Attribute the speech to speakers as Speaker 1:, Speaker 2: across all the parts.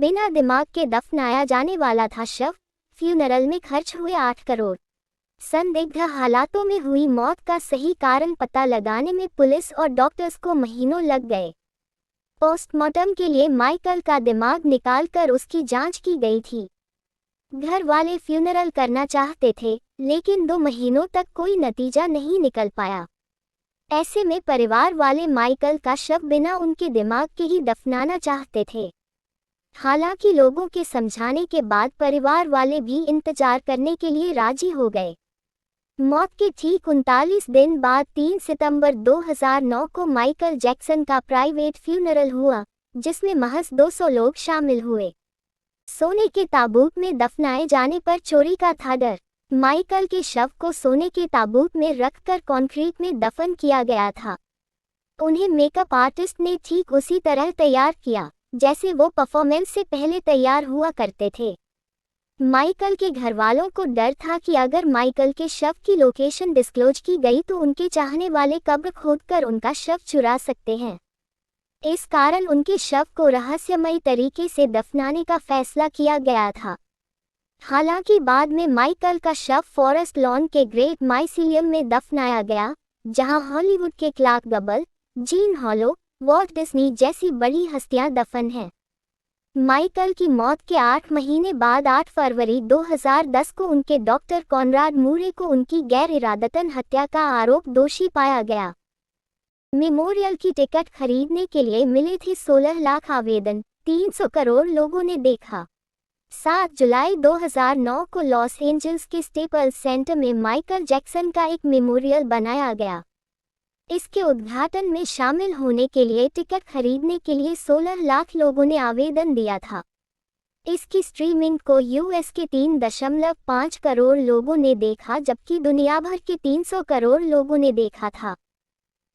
Speaker 1: बिना दिमाग के दफनाया जाने वाला था शव। फ्यूनरल में खर्च हुए 8 करोड़। संदिग्ध हालातों में हुई मौत का सही कारण पता लगाने में पुलिस और डॉक्टर्स को महीनों लग गए। पोस्टमार्टम के लिए माइकल का दिमाग निकालकर उसकी जांच की गई थी। घर वाले फ्यूनरल करना चाहते थे, लेकिन 2 महीनों तक कोई नतीजा नहीं निकल पाया। ऐसे में परिवार वाले माइकल का शव बिना उनके दिमाग के ही दफनाना चाहते थे। हालांकि लोगों के समझाने के बाद परिवार वाले भी इंतजार करने के लिए राजी हो गए। मौत के ठीक 39 दिन बाद 3 सितंबर 2009 को माइकल जैक्सन का प्राइवेट फ्यूनरल हुआ, जिसमें महज 200 लोग शामिल हुए। सोने के ताबूत में दफनाए जाने पर चोरी का था डर। माइकल के शव को सोने के ताबूत में रखकर कंक्रीट में दफन किया गया था। उन्हें मेकअप आर्टिस्ट ने ठीक उसी तरह तैयार किया जैसे वो परफॉर्मेंस से पहले तैयार हुआ करते थे। माइकल के घरवालों को डर था कि अगर माइकल के शव की लोकेशन डिस्क्लोज की गई तो उनके चाहने वाले कब्र खोदकर उनका शव चुरा सकते हैं। इस कारण उनके शव को रहस्यमयी तरीके से दफनाने का फैसला किया गया था। हालांकि बाद में माइकल का शव फॉरेस्ट लॉन के ग्रेट माइसीलियम में दफनाया गया, जहां हॉलीवुड के Clark Gable, Jean Harlow, Walt Disney जैसी बड़ी हस्तियां दफन हैं। माइकल की मौत के 8 महीने बाद 8 फरवरी 2010 को उनके डॉक्टर कॉनराड मूरे को उनकी गैर इरादतन हत्या का आरोप दोषी पाया गया। मेमोरियल की टिकट खरीदने के लिए मिले थे 16 लाख आवेदन, 300 करोड़ लोगों ने देखा। 7 जुलाई 2009 को लॉस एंजल्स के स्टेपल्स सेंटर में माइकल जैक्सन का एक मेमोरियल बनाया गया। इसके उद्घाटन में शामिल होने के लिए टिकट खरीदने के लिए 16 लाख लोगों ने आवेदन दिया था। इसकी स्ट्रीमिंग को यूएस के 3.5 करोड़ लोगों ने देखा, जबकि दुनिया भर के 300 करोड़ लोगों ने देखा था।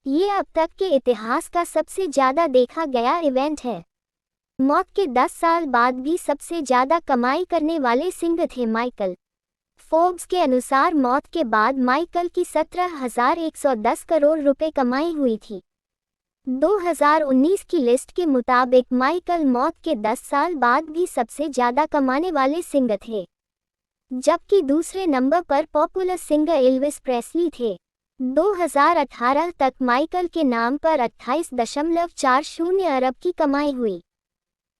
Speaker 1: ये अब तक के इतिहास का सबसे ज्यादा देखा गया इवेंट है। मौत के 10 साल बाद भी सबसे ज्यादा कमाई करने वाले सिंह थे माइकल। फोर्ब्स के अनुसार मौत के बाद माइकल की 17,110 करोड़ रुपए कमाई हुई थी। 2019 की लिस्ट के मुताबिक माइकल मौत के 10 साल बाद भी सबसे ज्यादा कमाने वाले सिंह थे, जबकि दूसरे नंबर पर पॉपुलर सिंगर एल्विस प्रेस्ली थे। 2018 तक माइकल के नाम पर 28.40 अरब की कमाई हुई।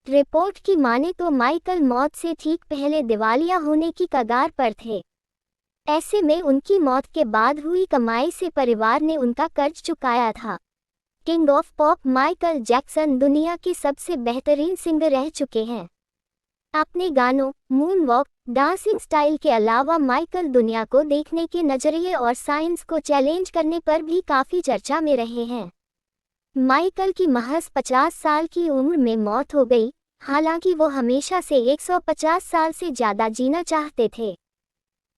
Speaker 1: रिपोर्ट की माने तो माइकल मौत से ठीक पहले दिवालिया होने की कगार पर थे। ऐसे में उनकी मौत के बाद हुई कमाई से परिवार ने उनका कर्ज चुकाया था। King of pop Michael Jackson दुनिया के सबसे बेहतरीन सिंगर रह चुके हैं। अपने गानों, मून वॉक, डांसिंग स्टाइल के अलावा माइकल दुनिया को देखने के नजरिए और साइंस को चैलेंज करने पर भी काफी चर्चा में रहे हैं। माइकल की महज 50 साल की उम्र में मौत हो गई। हालांकि वो हमेशा से 150 साल से ज्यादा जीना चाहते थे।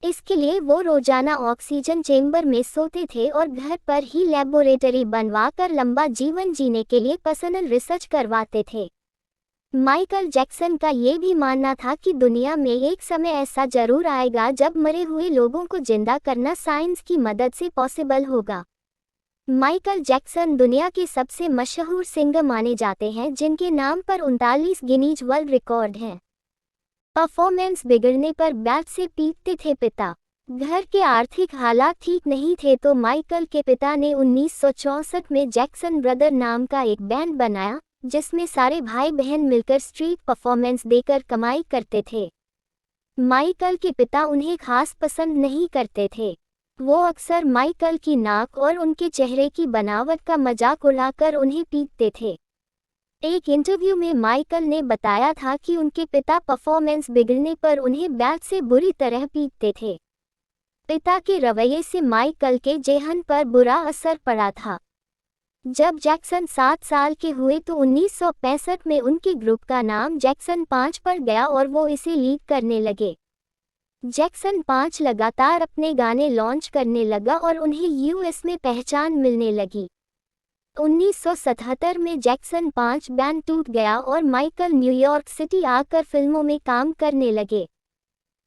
Speaker 1: इसके लिए वो रोजाना ऑक्सीजन चेंबर में सोते थे और घर पर ही लेबोरेटरी बनवाकर लंबा जीवन जीने के लिए पर्सनल रिसर्च करवाते थे। माइकल जैक्सन का ये भी मानना था कि दुनिया में एक समय ऐसा जरूर आएगा जब मरे हुए लोगों को जिंदा करना साइंस की मदद से पॉसिबल होगा। माइकल जैक्सन दुनिया के सबसे मशहूर सिंगर माने जाते हैं, जिनके नाम पर 39 गिनीज वर्ल्ड रिकॉर्ड हैं। परफॉर्मेंस बिगड़ने पर बैट से पीटते थे पिता। घर के आर्थिक हालात ठीक नहीं थे तो माइकल के पिता ने 1964 में जैक्सन ब्रदर नाम का एक बैंड बनाया, जिसमें सारे भाई बहन मिलकर स्ट्रीट परफॉर्मेंस देकर कमाई करते थे। माइकल के पिता उन्हें खास पसंद नहीं करते थे। वो अक्सर माइकल की नाक और उनके चेहरे की बनावट का मजाक उड़ाकर उन्हें पीटते थे। एक इंटरव्यू में माइकल ने बताया था कि उनके पिता परफॉर्मेंस बिगड़ने पर उन्हें बैट से बुरी तरह पीटते थे। पिता के रवैये से माइकल के जेहन पर बुरा असर पड़ा था। जब जैक्सन 7 साल के हुए तो 1965 में उनके ग्रुप का नाम जैक्सन 5 पड़ गया और वो इसे लीड करने लगे। जैक्सन 5 लगातार अपने गाने लॉन्च करने लगा और उन्हें यूएस में पहचान मिलने लगी। 1977 में जैक्सन 5 बैंड टूट गया और माइकल न्यूयॉर्क सिटी आकर फिल्मों में काम करने लगे।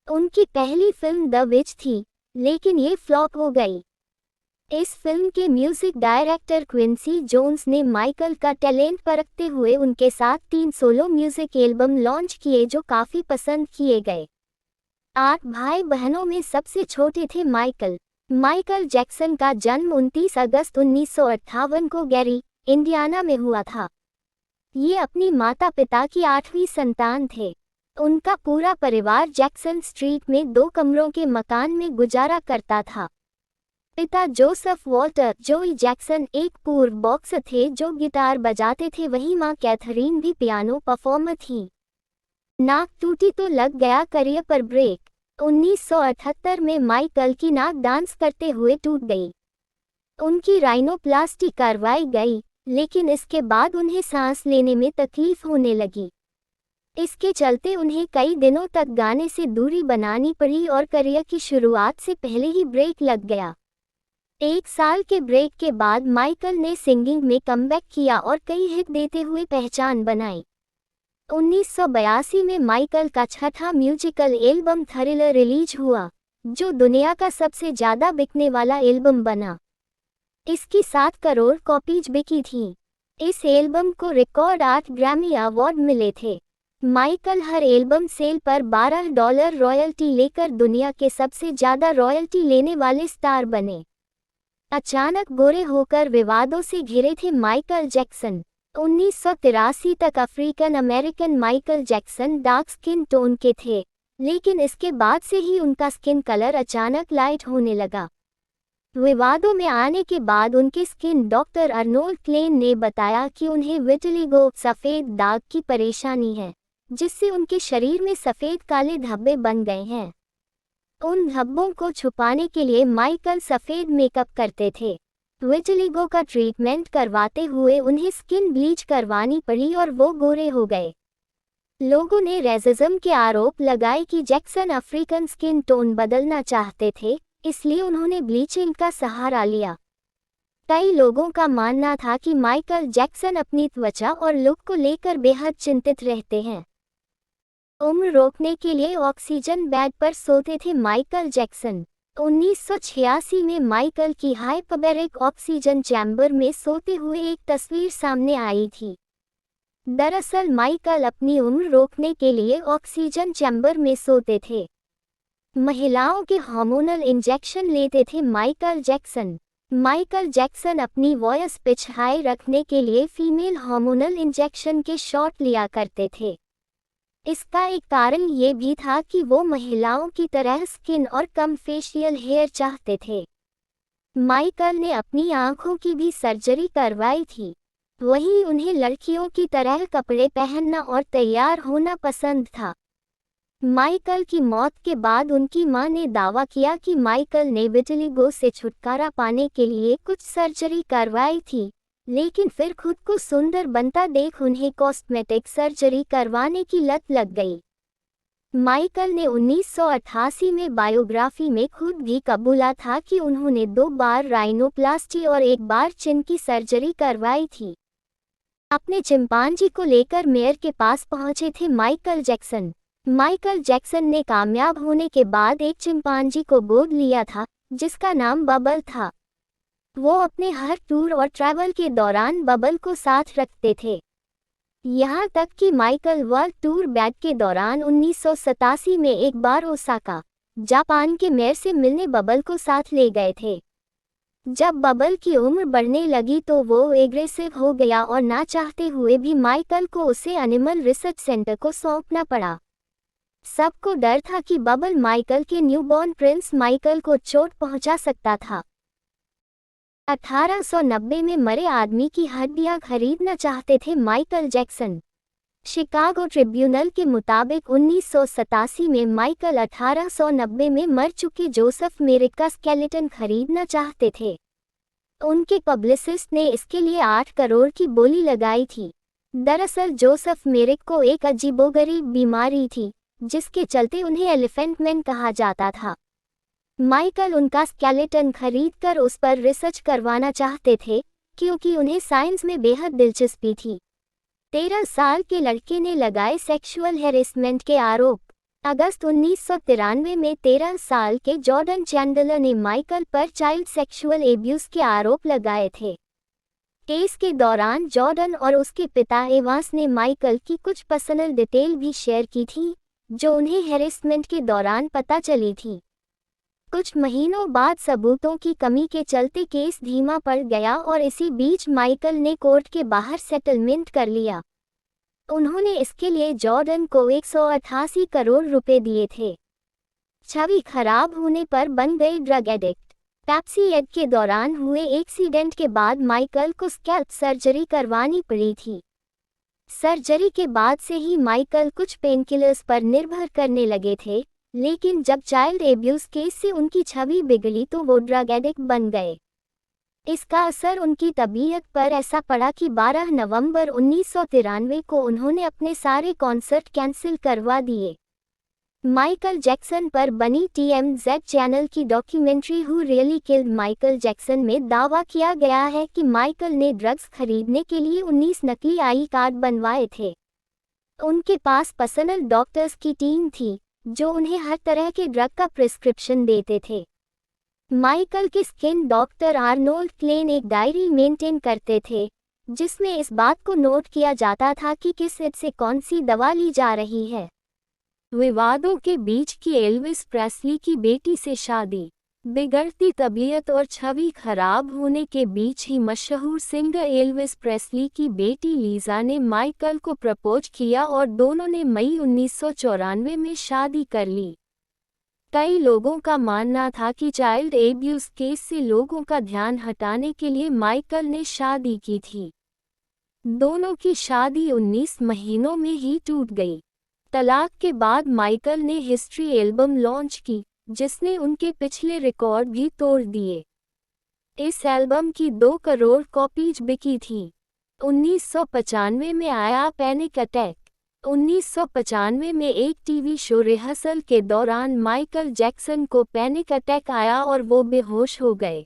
Speaker 1: उनकी पहली फिल्म द विच थी, लेकिन ये फ्लॉप हो गई। इस फिल्म के म्यूजिक डायरेक्टर क्विंसी जोन्स ने माइकल का टैलेंट परखते हुए उनके साथ 3 सोलो म्यूजिक एल्बम लॉन्च किए जो काफी पसंद किए गए। 8 भाई बहनों में सबसे छोटे थे माइकल। माइकल जैक्सन का जन्म 29 अगस्त 1958 को गैरी, इंडियाना में हुआ था। ये अपनी माता पिता की 8वीं संतान थे। उनका पूरा परिवार जैक्सन स्ट्रीट में 2 कमरों के मकान में गुजारा करता था। पिता जोसेफ वॉल्टर जोई जैक्सन एक पूर्व बॉक्सर थे जो गिटार बजाते थे, वहीं मां कैथरीन भी पियानो परफॉर्मर थी। नाक टूटी तो लग गया करियर पर ब्रेक। 1978 में माइकल की नाक डांस करते हुए टूट गई। उनकी राइनोप्लास्टी करवाई गई, लेकिन इसके बाद उन्हें सांस लेने में तकलीफ होने लगी। इसके चलते उन्हें कई दिनों तक गाने से दूरी बनानी पड़ी और करियर की शुरुआत से पहले ही ब्रेक लग गया। 1 साल के ब्रेक के बाद माइकल ने सिंगिंग में कमबैक किया और कई हिट देते हुए पहचान बनाई। 1982 में माइकल का 6ठा म्यूजिकल एल्बम थ्रिलर रिलीज हुआ, जो दुनिया का सबसे ज़्यादा बिकने वाला एल्बम बना। इसकी 7 करोड़ कॉपीज बिकी थीं। इस एल्बम को रिकॉर्ड 8 ग्रैमी अवार्ड मिले थे। माइकल हर एल्बम सेल पर $12 रॉयल्टी लेकर दुनिया के सबसे ज़्यादा रॉयल्टी लेने वाले स्टार बने। अचानक गोरे होकर विवादों से घिरे थे माइकल जैक्सन। 1983 तक African American Michael Jackson dark skin tone के थे, लेकिन इसके बाद से ही उनका स्किन कलर अचानक लाइट होने लगा। विवादों में आने के बाद उनके स्किन डॉक्टर अर्नोल्ड क्लेन ने बताया कि उन्हें विटिलिगो सफ़ेद दाग की परेशानी है, जिससे उनके शरीर में सफ़ेद काले धब्बे बन गए हैं। उन धब्बों को छुपाने के लिए माइकल सफ़ेद मेकअप करते थे। विटिलिगो का ट्रीटमेंट करवाते हुए उन्हें स्किन ब्लीच करवानी पड़ी और वो गोरे हो गए। लोगों ने रेसिज्म के आरोप लगाए कि जैक्सन अफ्रीकन स्किन टोन बदलना चाहते थे, इसलिए उन्होंने ब्लीचिंग का सहारा लिया। कई लोगों का मानना था कि माइकल जैक्सन अपनी त्वचा और लुक को लेकर बेहद चिंतित रहते हैं। उम्र रोकने के लिए ऑक्सीजन बेड पर सोते थे माइकल जैक्सन। 1986 में माइकल की हाइपरबैरिक ऑक्सीजन चैम्बर में सोते हुए एक तस्वीर सामने आई थी। दरअसल माइकल अपनी उम्र रोकने के लिए ऑक्सीजन चैम्बर में सोते थे। महिलाओं के हार्मोनल इंजेक्शन लेते थे माइकल जैक्सन। माइकल जैक्सन अपनी वॉइस पिच हाई रखने के लिए फीमेल हार्मोनल इंजेक्शन के शॉट लिया करते थे। इसका एक कारण ये भी था कि वो महिलाओं की तरह स्किन और कम फेशियल हेयर चाहते थे। माइकल ने अपनी आंखों की भी सर्जरी करवाई थी। वहीं उन्हें लड़कियों की तरह कपड़े पहनना और तैयार होना पसंद था। माइकल की मौत के बाद उनकी मां ने दावा किया कि माइकल ने विटिलिगो से छुटकारा पाने के लिए कुछ सर्जरी करवाई थी, लेकिन फिर खुद को सुंदर बनता देख उन्हें कॉस्मेटिक सर्जरी करवाने की लत लग गई। माइकल ने 1988 में बायोग्राफी में खुद भी कबूला था कि उन्होंने 2 बार राइनोप्लास्टी और 1 बार चिन की सर्जरी करवाई थी। अपने चिंपांजी को लेकर मेयर के पास पहुंचे थे माइकल जैक्सन। माइकल जैक्सन ने कामयाब होने के बाद एक चिंपांजी को गोद लिया था, जिसका नाम बबल था। वो अपने हर टूर और ट्रैवल के दौरान बबल को साथ रखते थे। यहाँ तक कि माइकल वर्ल्ड टूर बैग के दौरान 1987 में एक बार ओसाका, जापान के मेयर से मिलने बबल को साथ ले गए थे। जब बबल की उम्र बढ़ने लगी तो वो एग्रेसिव हो गया और ना चाहते हुए भी माइकल को उसे एनिमल रिसर्च सेंटर को सौंपना पड़ा। सबको डर था कि बबल माइकल के न्यूबॉर्न प्रिंस माइकल को चोट पहुंचा सकता था। 1890 में मरे आदमी की हड्डियां खरीदना चाहते थे माइकल जैक्सन। शिकागो ट्रिब्यूनल के मुताबिक 1987 में माइकल 1890 में मर चुके जोसेफ मेरिक का स्केलेटन खरीदना चाहते थे। उनके पब्लिसिस्ट ने इसके लिए 8 करोड़ की बोली लगाई थी। दरअसल जोसेफ मेरिक को एक अजीबोगरीब बीमारी थी, जिसके चलते उन्हें एलिफेंट मैन कहा जाता था। माइकल उनका स्केलेटन खरीदकर उस पर रिसर्च करवाना चाहते थे, क्योंकि उन्हें साइंस में बेहद दिलचस्पी थी। 13 साल के लड़के ने लगाए सेक्सुअल हैरेसमेंट के आरोप। अगस्त 1993 में 13 साल के जॉर्डन चैंडलर ने माइकल पर चाइल्ड सेक्सुअल एब्यूज के आरोप लगाए थे। केस के दौरान जॉर्डन और उसके पिता एवांस ने माइकल की कुछ पर्सनल डिटेल भी शेयर की थी, जो उन्हें हैरेसमेंट के दौरान पता चली थी। कुछ महीनों बाद सबूतों की कमी के चलते केस धीमा पड़ गया और इसी बीच माइकल ने कोर्ट के बाहर सेटलमेंट कर लिया। उन्होंने इसके लिए जॉर्डन को 188 करोड़ रुपए दिए थे। छवि खराब होने पर बन गए ड्रग एडिक्ट। पेप्सी एड के दौरान हुए एक्सीडेंट के बाद माइकल को स्कैल्प सर्जरी करवानी पड़ी थी। सर्जरी के बाद से ही माइकल कुछ पेनकिलर्स पर निर्भर करने लगे थे, लेकिन जब चाइल्ड एब्यूज केस से उनकी छवि बिगड़ी तो वो ड्रग एडिक्ट बन गए। इसका असर उनकी तबीयत पर ऐसा पड़ा कि 12 नवंबर 1993 को उन्होंने अपने सारे कॉन्सर्ट कैंसिल करवा दिए। माइकल जैक्सन पर बनी TMZ चैनल की documentary who really killed Michael Jackson में दावा किया गया है कि माइकल ने ड्रग्स खरीदने के लिए 19 नकली आई कार्ड बनवाए थे। उनके पास पर्सनल डॉक्टर्स की टीम थी, जो उन्हें हर तरह के ड्रग का प्रिस्क्रिप्शन देते थे। माइकल के स्किन डॉक्टर आर्नोल्ड क्लेन एक डायरी मेंटेन करते थे, जिसमें इस बात को नोट किया जाता था कि किस एड से कौन सी दवा ली जा रही है। विवादों के बीच की एल्विस प्रेस्ली की बेटी से शादी। बिगड़ती तबीयत और छवि खराब होने के बीच ही मशहूर सिंगर एल्विस प्रेस्ली की बेटी लीजा ने माइकल को प्रपोज किया और दोनों ने मई 1994 में शादी कर ली। कई लोगों का मानना था कि चाइल्ड एब्यूज केस से लोगों का ध्यान हटाने के लिए माइकल ने शादी की थी। दोनों की शादी 19 महीनों में ही टूट गई। तलाक के बाद माइकल ने हिस्ट्री एल्बम लॉन्च की, जिसने उनके पिछले रिकॉर्ड भी तोड़ दिए। इस एल्बम की 2 करोड़ कॉपीज बिकी थी। 1995 में आया पैनिक अटैक। 1995 में एक टीवी शो रिहर्सल के दौरान माइकल जैक्सन को पैनिक अटैक आया और वो बेहोश हो गए।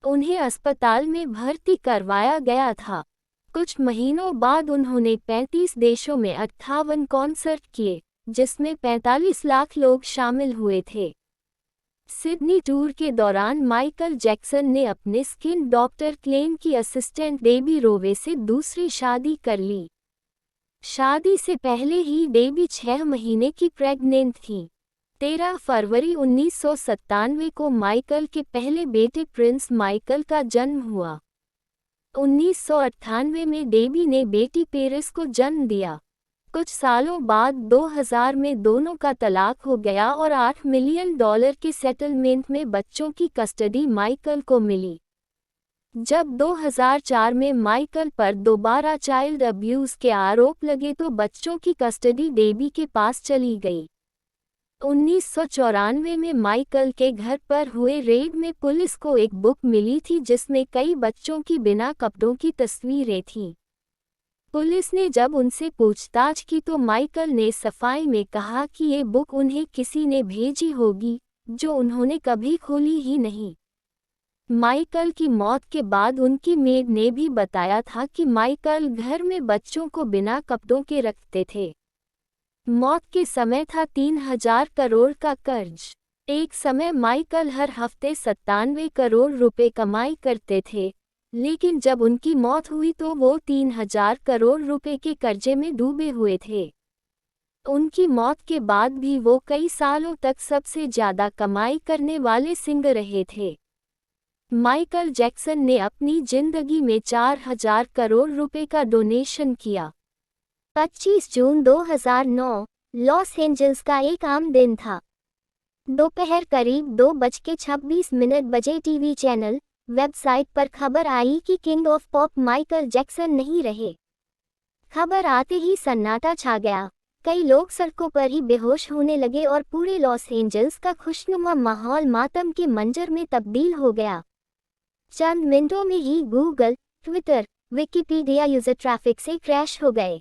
Speaker 1: उन्हें अस्पताल में भर्ती करवाया गया था। कुछ महीनों बाद उन्होंने 35 देशों में 58 कॉन्सर्ट किए, जिसमें 45 लाख लोग शामिल हुए थे। सिडनी टूर के दौरान माइकल जैक्सन ने अपने स्किन डॉक्टर क्लेन की असिस्टेंट डेबी रोवे से दूसरी शादी कर ली। शादी से पहले ही डेबी 6 महीने की प्रेग्नेंट थी। 13 फरवरी 1997 को माइकल के पहले बेटे प्रिंस माइकल का जन्म हुआ। 1998 में डेबी ने बेटी पेरिस को जन्म दिया। कुछ सालों बाद 2000 में दोनों का तलाक हो गया और $8 मिलियन के सेटलमेंट में बच्चों की कस्टडी माइकल को मिली। जब 2004 में माइकल पर दोबारा चाइल्ड अब्यूज के आरोप लगे तो बच्चों की कस्टडी डेबी के पास चली गई। 1994 में माइकल के घर पर हुए रेड में पुलिस को एक बुक मिली थी जिसमें कई बच्चों की बिना कपड़ों की तस्वीरें थीं। पुलिस ने जब उनसे पूछताछ की तो माइकल ने सफाई में कहा कि ये बुक उन्हें किसी ने भेजी होगी, जो उन्होंने कभी खोली ही नहीं। माइकल की मौत के बाद उनकी मेड ने भी बताया था कि माइकल घर में बच्चों को बिना कपड़ों के रखते थे। मौत के समय था 3000 करोड़ का कर्ज। एक समय माइकल हर हफ्ते 97 करोड़ रुपए कमाई करते थे, लेकिन जब उनकी मौत हुई तो वो 3000 करोड़ रुपए के कर्जे में डूबे हुए थे। उनकी मौत के बाद भी वो कई सालों तक सबसे ज्यादा कमाई करने वाले सिंगर रहे थे। माइकल जैक्सन ने अपनी जिंदगी में 4000 करोड़ रुपए का डोनेशन किया। 25 जून 2009, लॉस एंजल्स का एक आम दिन था। दोपहर करीब 2:26 बजे टीवी चैनल, वेबसाइट पर खबर आई कि king of pop Michael Jackson नहीं रहे। खबर आते ही सन्नाटा छा गया। कई लोग सड़कों पर ही बेहोश होने लगे और पूरे लॉस एंजल्स का खुशनुमा माहौल मातम के मंजर में तब्दील हो गया। चंद मिनटों में ही Google, Twitter, Wikipedia user traffic से क्रैश हो गए।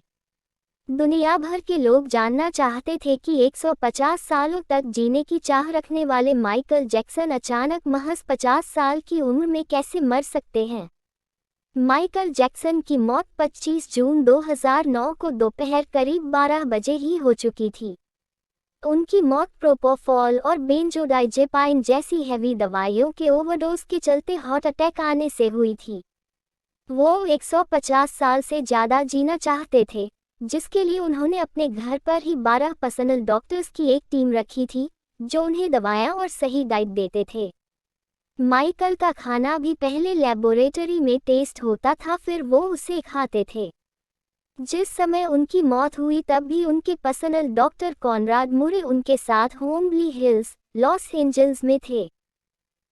Speaker 1: दुनिया भर के लोग जानना चाहते थे कि 150 सालों तक जीने की चाह रखने वाले माइकल जैक्सन अचानक महज 50 साल की उम्र में कैसे मर सकते हैं। माइकल जैक्सन की मौत 25 जून 2009 को दोपहर करीब 12 बजे ही हो चुकी थी। उनकी मौत प्रोपोफॉल और बेंजोडाइजेपाइन जैसी हैवी दवाइयों के ओवरडोज के चलते हार्ट अटैक आने से हुई थी। वो 150 साल से ज़्यादा जीना चाहते थे, जिसके लिए उन्होंने अपने घर पर ही 12 पर्सनल डॉक्टर्स की एक टीम रखी थी, जो उन्हें दवाएं और सही डाइट देते थे। माइकल का खाना भी पहले लेबोरेटरी में टेस्ट होता था, फिर वो उसे खाते थे। जिस समय उनकी मौत हुई तब भी उनके पर्सनल डॉक्टर कॉनराड मुरे उनके साथ होमली हिल्स, लॉस एंजल्स में थे।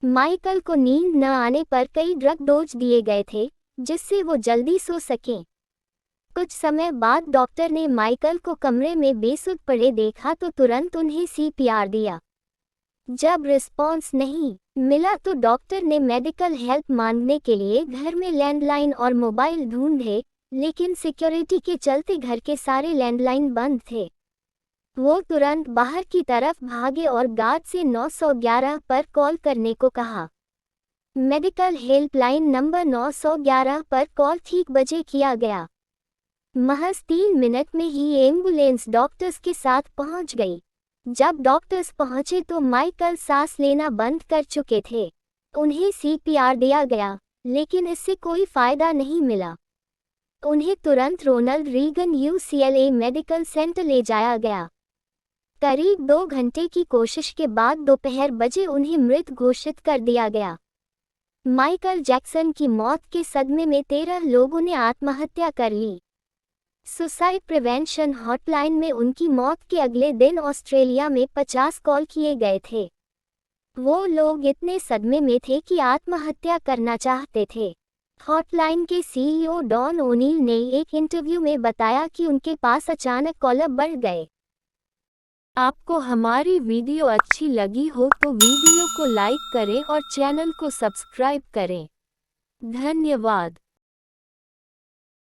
Speaker 1: माइकल को नींद न आने पर कई ड्रग डोज दिए गए थे, जिससे वो जल्दी सो सकें। कुछ समय बाद डॉक्टर ने माइकल को कमरे में बेसुध पड़े देखा तो तुरंत उन्हें सीपीआर दिया। जब रिस्पॉन्स नहीं मिला तो डॉक्टर ने मेडिकल हेल्प मांगने के लिए घर में लैंडलाइन और मोबाइल ढूंढे, लेकिन सिक्योरिटी के चलते घर के सारे लैंडलाइन बंद थे। वो तुरंत बाहर की तरफ भागे और गार्ड से 911 पर कॉल करने को कहा। मेडिकल हेल्पलाइन नंबर 911 पर कॉल ठीक बजे किया गया। महज 3 मिनट में ही एम्बुलेंस डॉक्टर्स के साथ पहुंच गई। जब डॉक्टर्स पहुंचे तो माइकल सांस लेना बंद कर चुके थे। उन्हें सीपीआर दिया गया, लेकिन इससे कोई फायदा नहीं मिला। उन्हें तुरंत Ronald Reagan UCLA medical center ले जाया गया। करीब 2 घंटे की कोशिश के बाद दोपहर बजे उन्हें मृत घोषित कर दिया गया। माइकल जैक्सन की मौत के सदमे में 13 लोगों ने आत्महत्या कर ली। सुसाइड प्रिवेंशन हॉटलाइन में उनकी मौत के अगले दिन ऑस्ट्रेलिया में 50 कॉल किए गए थे। वो लोग इतने सदमे में थे कि आत्महत्या करना चाहते थे। हॉटलाइन के सीईओ डॉन ओनील ने एक इंटरव्यू में बताया कि उनके पास अचानक कॉलर बढ़ गए। आपको हमारी वीडियो अच्छी लगी हो तो वीडियो को लाइक करें और चैनल को सब्सक्राइब करें। धन्यवाद।